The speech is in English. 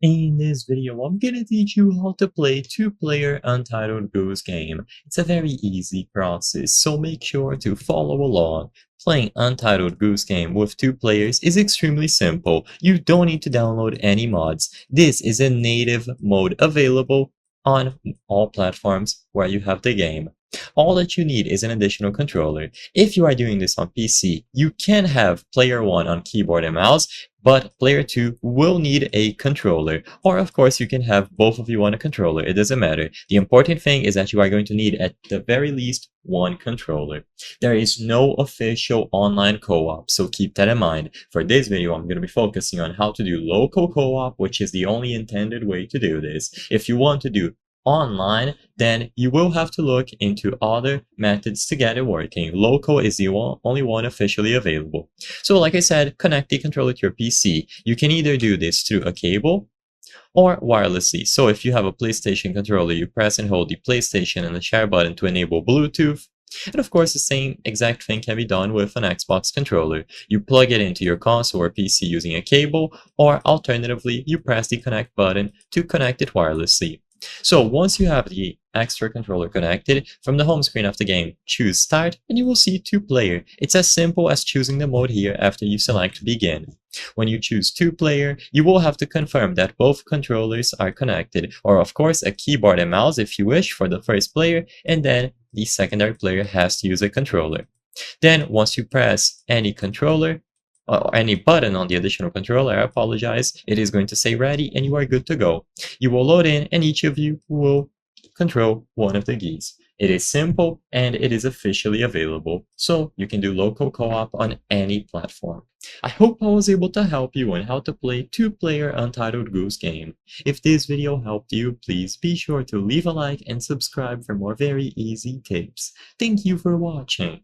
In this video, I'm gonna teach you how to play two-player Untitled Goose game. It's a very easy process, so make sure to follow along. Playing Untitled Goose game with two players is extremely simple. You don't need to download any mods. This is a native mode available on all platforms where you have the game. All that you need is an additional controller. If you are doing this on PC, you can have player 1 on keyboard and mouse, but player 2 will need a controller. Or of course you can have both of you on a controller, it doesn't matter. The important thing is that you are going to need at the very least one controller. There is no official online co-op, so keep that in mind. For this video I'm going to be focusing on how to do local co-op, which is the only intended way to do this. If you want to do online, then you will have to look into other methods to get it working. Local is the only one officially available. So like I said, connect the controller to your PC. You can either do this through a cable or wirelessly. So if you have a PlayStation controller, you press and hold the PlayStation and the share button to enable Bluetooth. And of course, the same exact thing can be done with an Xbox controller. You plug it into your console or PC using a cable, or alternatively, you press the connect button to connect it wirelessly. So once you have the extra controller connected, from the home screen of the game, choose Start and you will see two-player. It's as simple as choosing the mode here after you select Begin. When you choose two-player, you will have to confirm that both controllers are connected, or of course a keyboard and mouse if you wish for the first player, and then the secondary player has to use a controller. Then once you press any controller, or any button on the additional controller, I apologize, it is going to say ready and you are good to go. You will load in and each of you will control one of the geese. It is simple and it is officially available, so you can do local co-op on any platform. I hope I was able to help you on how to play two-player Untitled Goose game. If this video helped you, please be sure to leave a like and subscribe for more very easy tips. Thank you for watching.